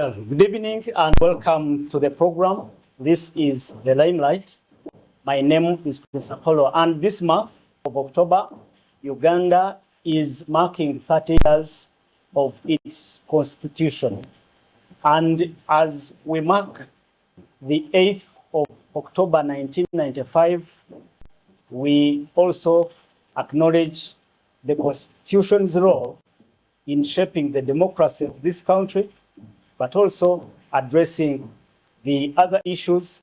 Good evening and welcome to the program. This is the Limelight. My name is Prince Apollo, and this month of October, Uganda is marking 30 years of its constitution. And as we mark the 8th of October 1995, we also acknowledge the Constitution's role in shaping the democracy of this country, but also addressing the other issues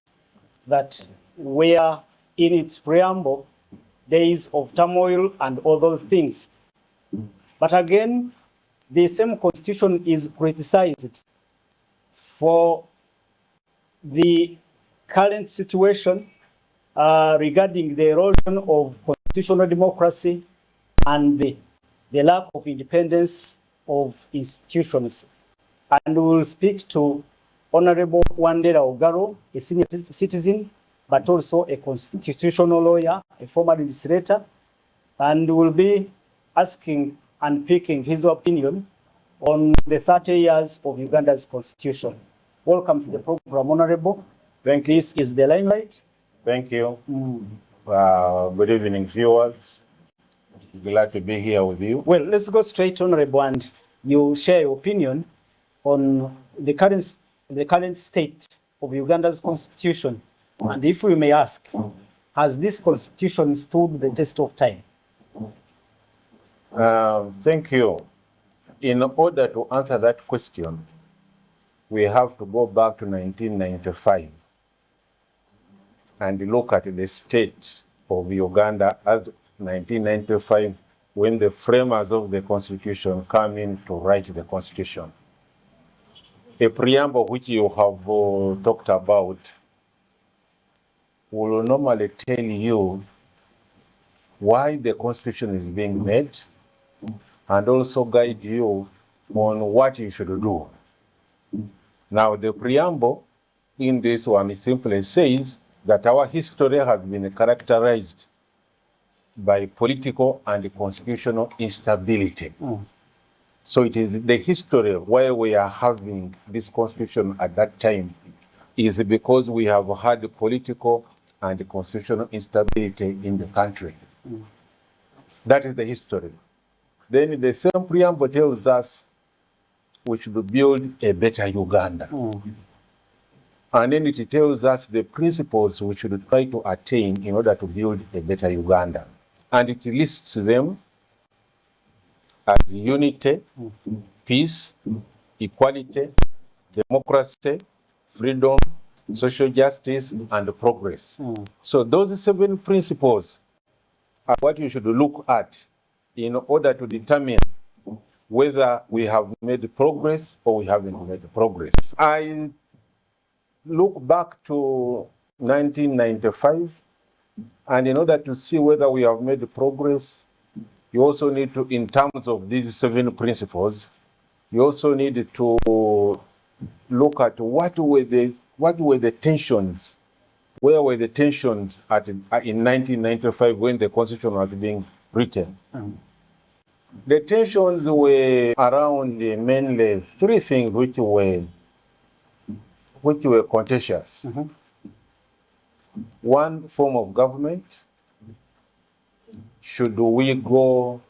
that were in its preamble, days of turmoil and other things. But again, the same Constitution is criticized for the current situation regarding the erosion of constitutional democracy and the lack of independence of institutions. And we will speak to Honorable Wandera Ogaro, a senior citizen, but also a constitutional lawyer, a former legislator, and we'll be asking and picking his opinion on the 30 years of Uganda's constitution. Welcome to the program, Honorable. Thank you. This is the Limelight. Thank you. Good evening, viewers. Glad to be here with you. Well, let's go straight, Honorable, and you share your opinion on the current state of Uganda's constitution. And if we may ask, has this constitution stood the test of time? Thank you. In order to answer that question, we have to go back to 1995 and look at the state of Uganda as 1995, when the framers of the Constitution come in to write the Constitution. A preamble which you have talked about will normally tell you why the Constitution is being made and also guide you on what you should do. Now, the preamble in this one simply says that our history has been characterized by political and constitutional instability. So it is the history why we are having this constitution at that time is because we have had political and constitutional instability in the country. That is the history. Then the same preamble tells us we should build a better Uganda. And then it tells us the principles we should try to attain in order to build a better Uganda. And it lists them as unity, peace, equality, democracy, freedom, social justice, and progress. So those 7 principles are what you should look at in order to determine whether we have made progress or we haven't made progress. I look back to 1995, and in order to see whether we have made progress, you also need to, in terms of these 7 principles, you also need to look at what were the tensions, where were the tensions in 1995 when the Constitution was being written. The tensions were around mainly 3 things which were contentious. One, form of government. Should we go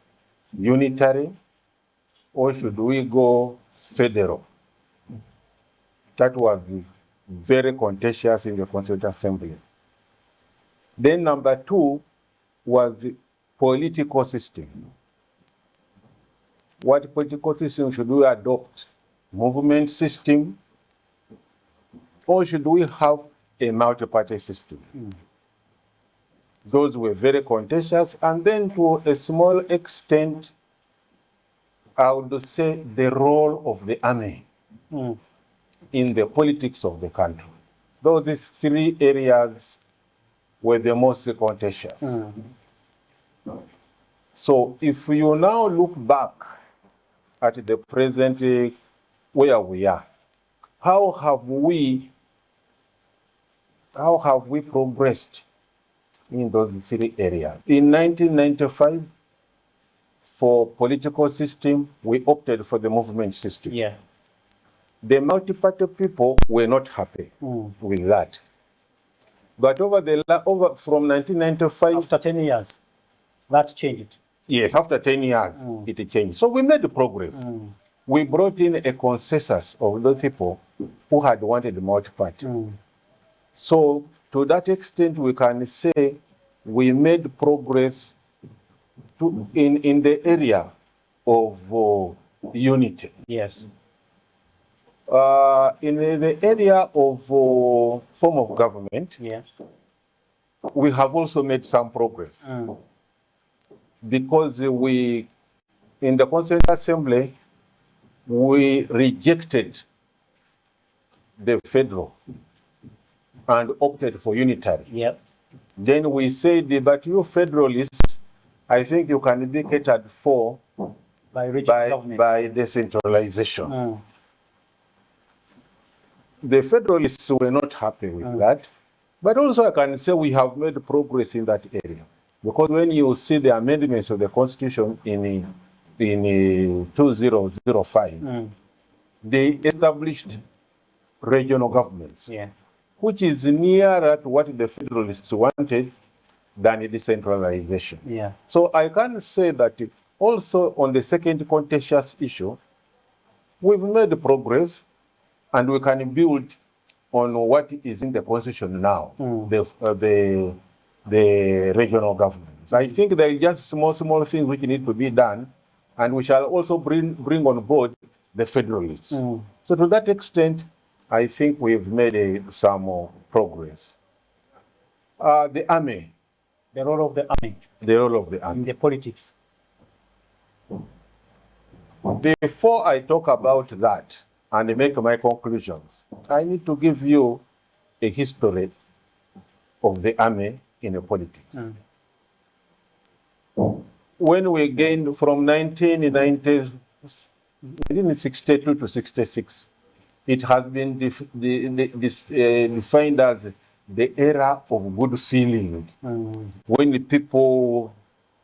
unitary or should we go federal? That was very contentious in the Constituent Assembly. Then number 2 was the political system. What political system should we adopt? Movement system, or should we have a multi-party system? Those were very contentious. And then to a small extent, I would say the role of the army in the politics of the country. Those 3 areas were the most contentious. So if you now look back at the present where we are, how have we progressed in those 3 areas? In 1995, for political system, we opted for the movement system. Yeah. The multi-party people were not happy with that. But over from 1995... After 10 years, that changed. Yes, after 10 years, it changed. So we made progress. We brought in a consensus of those people who had wanted multi-party. So to that extent, we can say we made progress in the area of unity. Yes. In the area of form of government, Yes. we have also made some progress. Because in the Constituent Assembly, we rejected the federal and opted for unitary. Yep. Then we said, but you federalists, I think you can be catered for by decentralization. The federalists were not happy with that. But also I can say we have made progress in that area. Because when you see the amendments of the Constitution in 2005, they established regional governments, which is nearer to what the federalists wanted than decentralization. So I can say that also on the second contentious issue, we've made progress and we can build on what is in the Constitution now, the regional governments. I think there are just small things which need to be done, and we shall also bring on board the federalists. So to that extent, I think we've made some progress. The army. The role of the army. The role of the army. In the politics. Before I talk about that and make my conclusions, I need to give you a history of the army in the politics. When we gained from 1962 to 66, it has been defined as the era of good feeling, when the people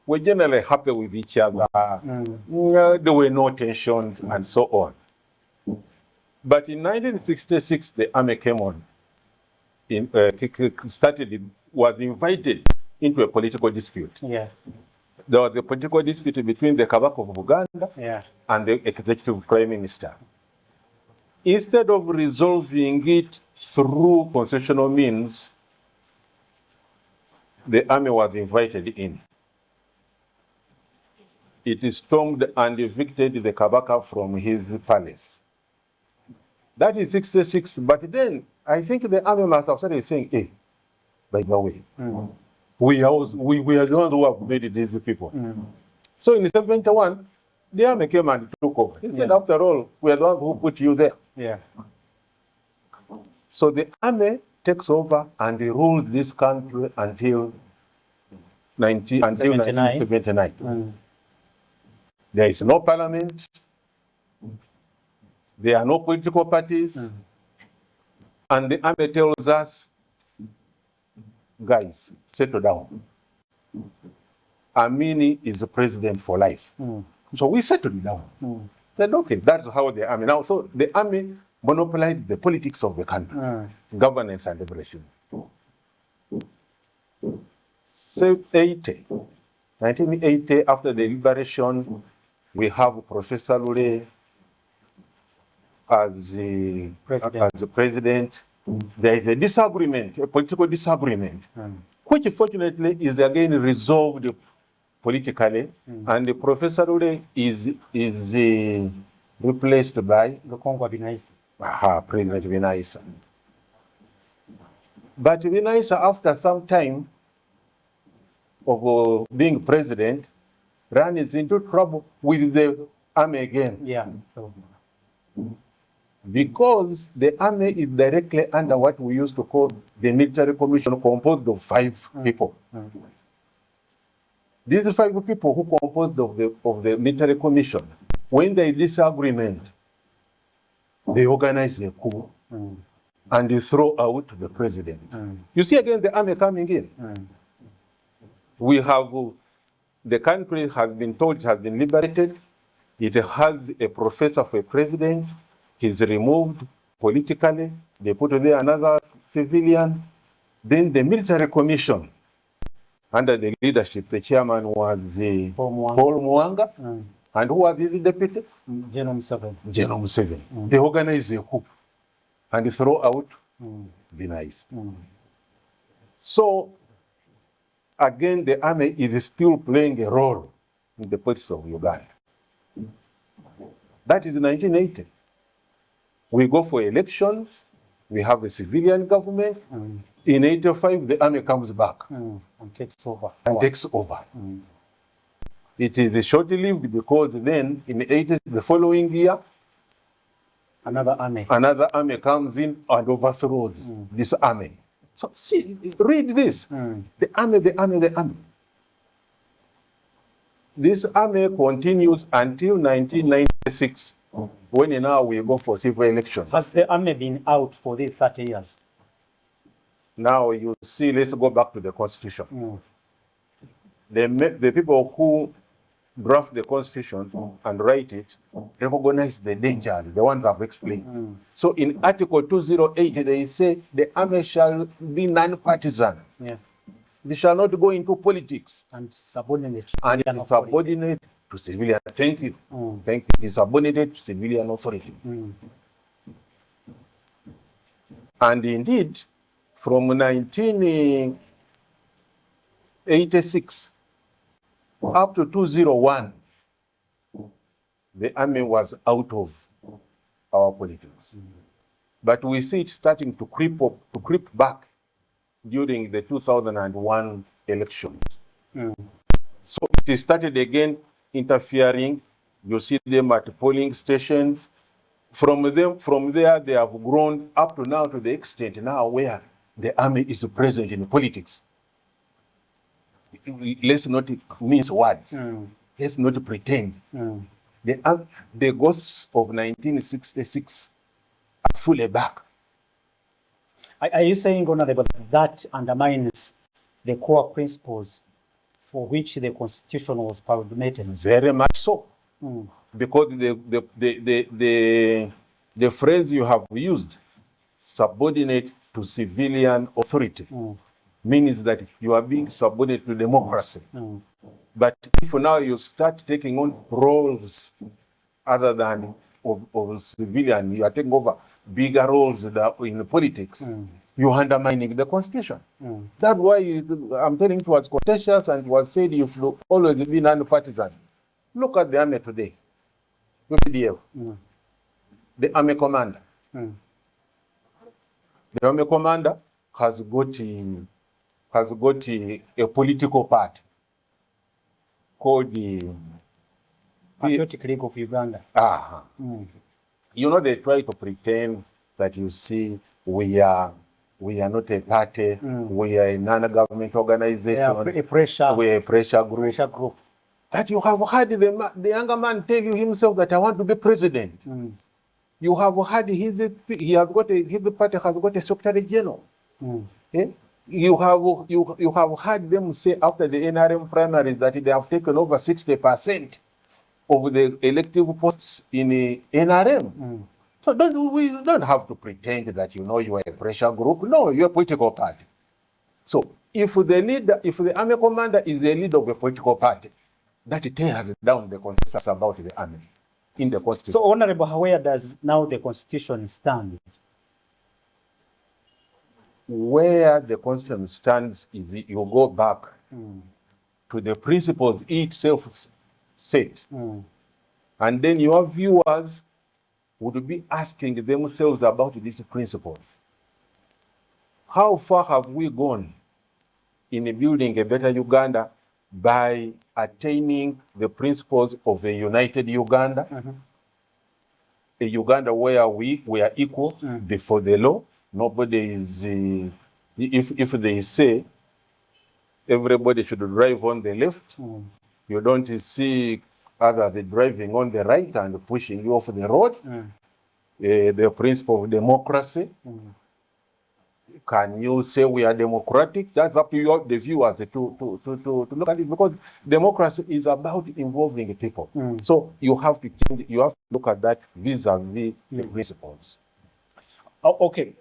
were generally happy with each other, there were no tensions and so on. But in 1966, the army came on, was invited into a political dispute. There was a political dispute between the Kabaka of Uganda and the executive prime minister. Instead of resolving it through constitutional means, the army was invited in. It stormed and evicted the Kabaka from his palace. That is 66, but then I think the army must have started saying, hey, by the way, we are the ones who have made these people. So in 71, the army came and took over. He said, after all, we are the ones who put you there. So the army takes over and they ruled this country until 1979. There is no parliament. There are no political parties. And the army tells us, guys, settle down. Amini is the president for life. So we settled down. Said, okay, that's how the army now. So the army monopolized the politics of the country, governance and everything. 1980, after the liberation, we have Professor Lule as the president. There is a disagreement, a political disagreement, which fortunately is again resolved politically, and the Professor Lule is replaced by President Binaisa. But Binaisa, after some time of being president, runs into trouble with the army again. Because the army is directly under what we used to call the military commission, composed of 5 people. These 5 people who composed of the military commission, when there is disagreement, they organize a coup and they throw out the president. You see again the army coming in. We have, the country has been told it has been liberated. It has a professor for a president. He's removed politically. They put there another civilian. Then the military commission, under the leadership, the chairman was Paul Mwanga. And who was the deputy? General Museveni. General Museveni. They organize a coup and throw out the nice. So, again, the army is still playing a role in the politics of Uganda. That is 1980. We go for elections, we have a civilian government. In 85, the army comes back And takes over. takes over. It is short-lived because then in the 80s, the following year, Another army comes in and overthrows this army. So see, read this. The army. This army continues until 1996, when now we go for civil elections. Has the army been out for these 30 years? Now you see, let's go back to the constitution. The people who draft the constitution and write it recognize the dangers, the ones I've explained. So in Article 208, they say the army shall be non-partisan. Yeah. They shall not go into politics. And subordinate. And it is subordinate to civilian. Thank you. Thank you. It is subordinate to civilian authority. And indeed, from 1986 up to 2001, the army was out of our politics. But we see it starting to creep back during the 2001 elections. So it started again interfering. You see them at polling stations. From there, they have grown up to now to the extent now where the army is present in politics. Let's not mince words. Let's not pretend. The ghosts of 1966 are fully back. Are you saying, Honorable, that undermines the core principles for which the Constitution was promulgated? Very much so. Because the phrase you have used, subordinate to civilian authority, means that you are being subordinate to democracy. But if now you start taking on roles other than of civilian, you are taking over bigger roles in politics, you're undermining the Constitution. That's why I'm telling you, it was contentious and it was said you should always be non-partisan. Look at the army today, UPDF, the army commander. The army commander has got a political party called the Patriotic League of Uganda. You know, they try to pretend that, you see, we are not a party, we are a non-government organization, we are a pressure group. That you have heard the younger man tell you himself that I want to be president. You have heard his party has got a secretary general. You have heard them say after the NRM primaries that they have taken over 60% of the elective posts in the NRM. So we don't have to pretend that you are a pressure group. No, you're a political party. So if the army commander is the leader of a political party, that tears down the consensus about the army in the Constitution. So, Honorable, where does now the Constitution stand? Where the Constitution stands is you go back to the principles itself set. And then your viewers would be asking themselves about these principles. How far have we gone in building a better Uganda by attaining the principles of a united Uganda, a Uganda where we are equal before the law? Nobody is, if they say everybody should drive on the left, you don't see others driving on the right and pushing you off the road. The principle of democracy. can you say we are democratic? That's up to you, the viewers, to look at it, because democracy is about involving people. So you have to change, you have to look at that vis-a-vis the principles. Oh, okay.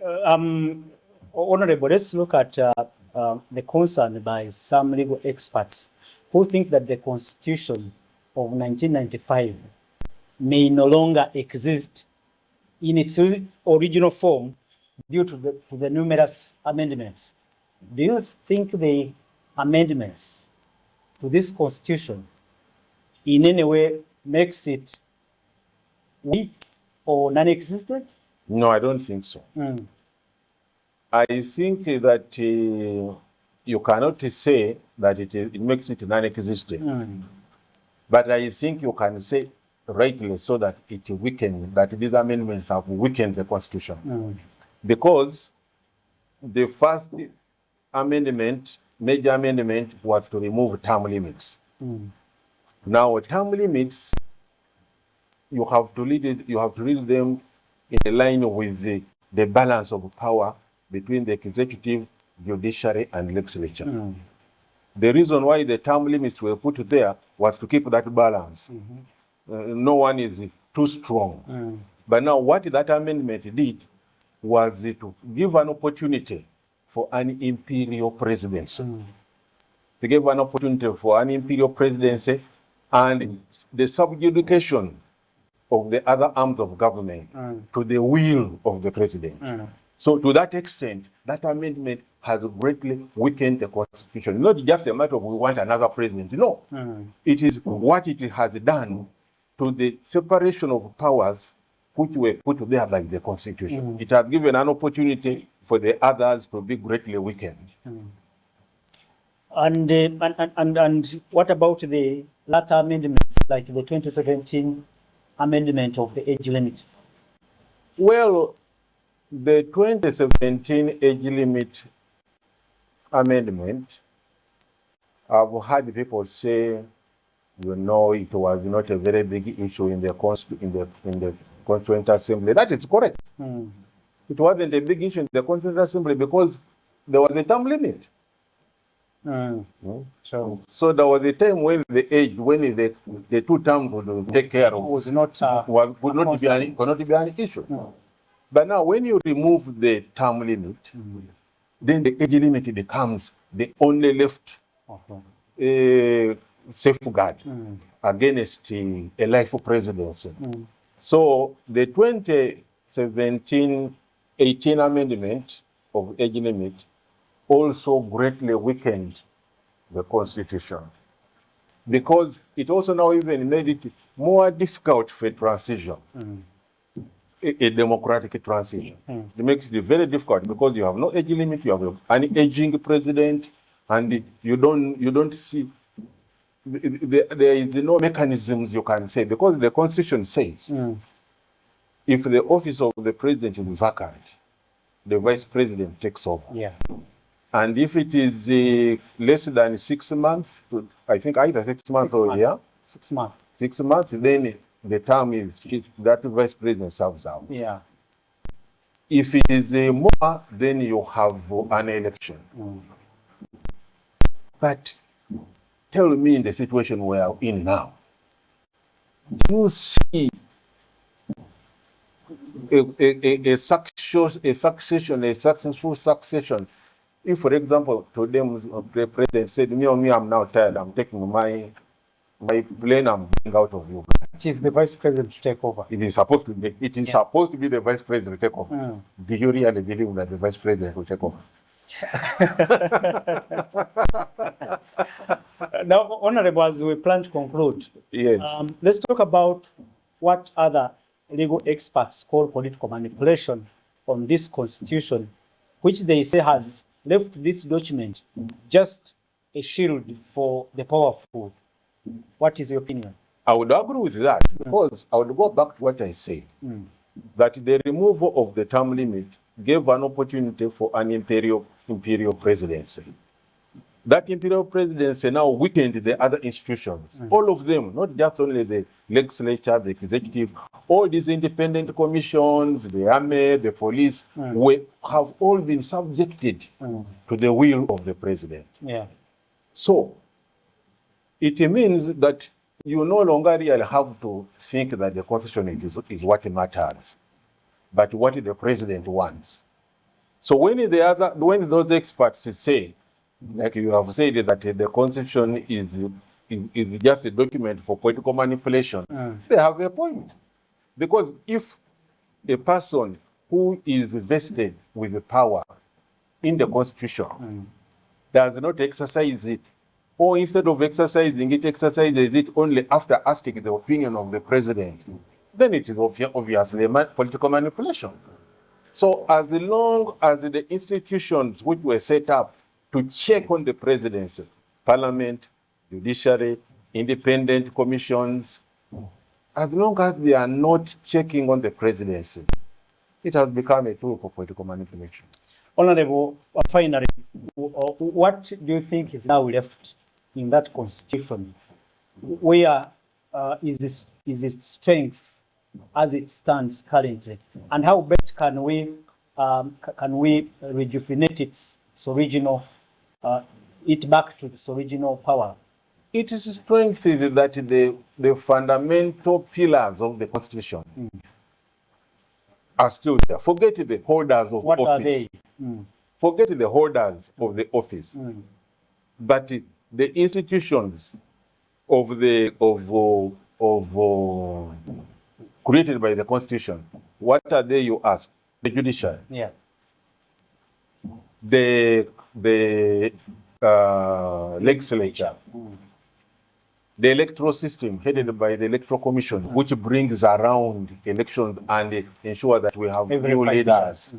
Honorable, let's look at the concern by some legal experts who think that the Constitution of 1995 may no longer exist in its original form due to the numerous amendments. Do you think the amendments to this Constitution in any way makes it weak or non-existent? No, I don't think so. I think that you cannot say that it makes it non-existent. But I think you can say rightly so that it weakened, that these amendments have weakened the Constitution. Because the first amendment, major amendment, was to remove term limits. Now, term limits, you have to read them in line with the balance of power between the executive, judiciary, and legislature. The reason why the term limits were put there was to keep that balance. No one is too strong. But now what that amendment did was to give an opportunity for an imperial presidency. To give an opportunity for an imperial presidency and the subjugation of the other arms of government to the will of the president. So to that extent, that amendment has greatly weakened the Constitution. Not just a matter of we want another president. No. It is what it has done to the separation of powers which were put there by the Constitution. It has given an opportunity for the others to be greatly weakened. And what about the latter amendments, like the 2017 amendment of the age limit? Well, the 2017 age limit amendment, I've heard people say, you know, it was not a very big issue in the Constituent Assembly. That is correct. It wasn't a big issue in the Constituent Assembly because there was a term limit. So there was a time when the two terms would take care of was not could not be an issue. But now when you remove the term limit, then the age limit becomes the only left safeguard against a life presidency. So the 2017-18 amendment of age limit also greatly weakened the Constitution, because it also now even made it more difficult for a transition, a democratic transition. It makes it very difficult because you have no age limit, you have an aging president, and you don't see, there is no mechanisms you can say, because the Constitution says if the office of the president is vacant, the vice president takes over. And if it is less than 6 months, I think either 6 months or a year, 6 months. 6 months, then the term is that vice president serves out. If it is more, then you have an election. But tell me, in the situation we are in now, do you see a successful succession? If, for example, today the president said, me, I'm now tired, I'm taking my plane, I'm going out of Uganda. It is the vice president to take over. It is supposed to be, supposed to be the vice president to take over. Do you really believe that the vice president will take over? Now, Honorable, as we plan to conclude, let's talk about what other legal experts call political manipulation on this Constitution, which they say has left this document just a shield for the powerful. What is your opinion? I would agree with that, because I would go back to what I said, that the removal of the term limit gave an opportunity for an imperial presidency. That imperial presidency now weakened the other institutions. All of them, not just only the legislature, the executive, all these independent commissions, the army, the police, have all been subjected to the will of the president. Yeah. So it means that you no longer really have to think that the constitution is what matters, but what the president wants. So when those experts say, like you have said, that the constitution is just a document for political manipulation, they have a point. Because if a person who is vested with the power in the constitution does not exercise it, or instead of exercising it, exercises it only after asking the opinion of the president, then it is obviously political manipulation. So as long as the institutions which were set up to check on the presidency, parliament, judiciary, independent commissions, as long as they are not checking on the presidency, it has become a tool for political manipulation. Honorable, finally, what do you think is now left in that constitution? Where is its strength as it stands currently, and how best can we rejuvenate its original, it back to its original power? It is strengthened that the fundamental pillars of the constitution are still there. Forget the holders of what office. Are they? Forget the holders of the office. But the institutions created by the constitution, what are they, you ask? The judiciary. Yeah. The legislature. The electoral system headed by the electoral commission, which brings around elections and ensure that we have new leaders.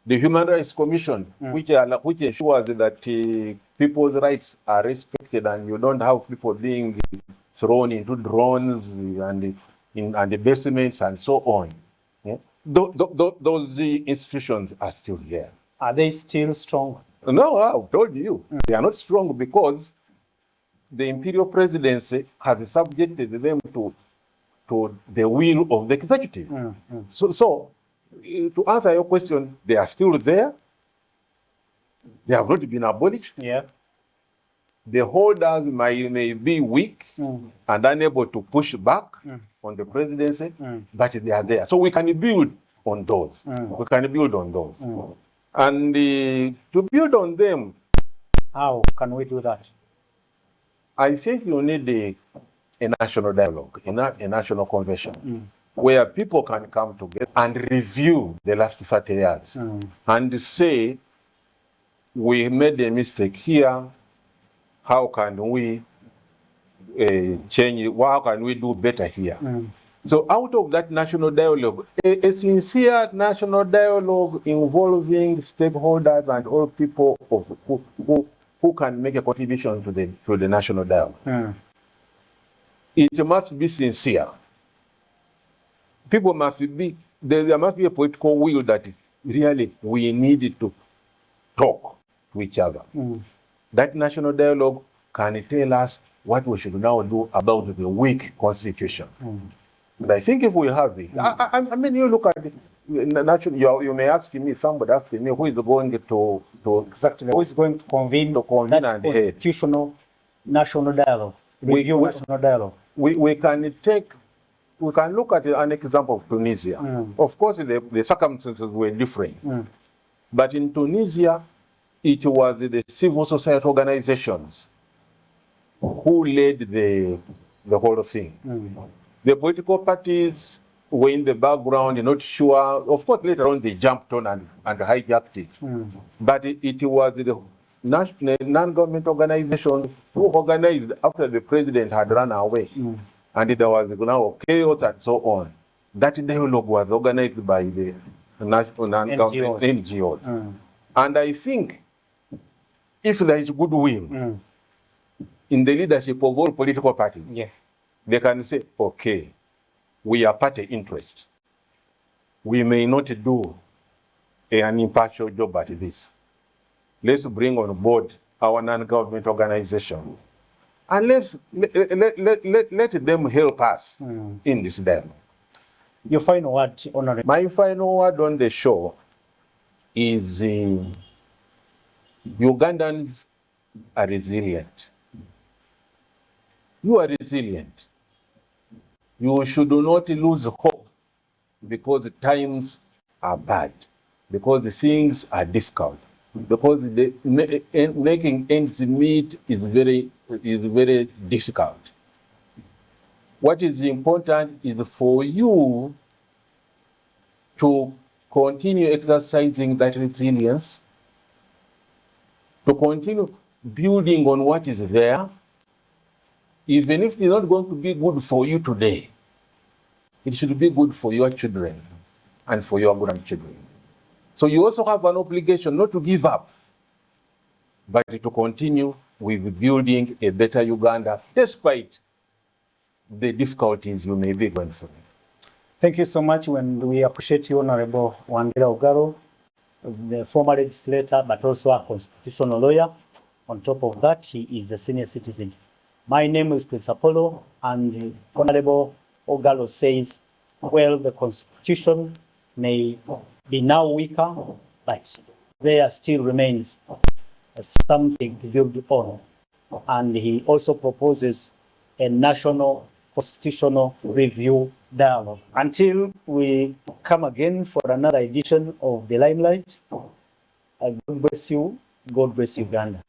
The Human Rights Commission, which ensures that people's rights are respected and you don't have people being thrown into drones and the basements and so on. Yeah? Those institutions are still here. Are they still strong? No, I've told you. They are not strong because the imperial presidency has subjected them to the will of the executive. So to answer your question, they are still there. They have not been abolished. Yeah. The holders may be weak and unable to push back on the presidency, but they are there. So we can build on those. We can build on those. And to build on them, how can we do that? I think you need a national dialogue, a national convention, where people can come together and review the last 30 years and say, we made a mistake here. How can we change it? How can we do better here? So out of that national dialogue, a sincere national dialogue involving stakeholders and all people who can make a contribution to the national dialogue. It must be sincere. People must be, there must be a political will that really we need to talk to each other. That national dialogue can tell us what we should now do about the weak constitution. And I think if we have it, I mean, you look at it, naturally, you may ask me, somebody asked me, who is going to exactly, who is going to convene that constitutional national dialogue, national dialogue? We can look at an example of Tunisia. Of course, the circumstances were different. But in Tunisia, it was the civil society organizations who led the whole thing. The political parties were in the background, not sure. Of course, later on they jumped on and hijacked it. But it was the non-government organizations who organized after the president had run away. And there was now chaos and so on. That dialogue was organized by the national non-government NGOs. And I think if there is goodwill in the leadership of all political parties, they can say, okay, we are party interest. We may not do an impartial job at this. Let's bring on board our non-government organizations, and let them help us in this dialogue. Your final word, Honorable. My final word on the show is Ugandans are resilient. You are resilient. You should not lose hope because times are bad, because things are difficult, because making ends meet is very difficult. What is important is for you to continue exercising that resilience, to continue building on what is there, even if it's not going to be good for you today. It should be good for your children and for your grandchildren. So you also have an obligation not to give up, but to continue with building a better Uganda, despite the difficulties you may be going through. Thank you so much, and we appreciate you, Honorable Wandera Ogaro, the former legislator, but also a constitutional lawyer. On top of that, he is a senior citizen. My name is Prince Apollo, and Honorable Ogaro says, well, the Constitution may be now weaker, but there still remains something to build on. And he also proposes a national constitutional review dialogue. Until we come again for another edition of the Limelight, God bless you, God bless Uganda.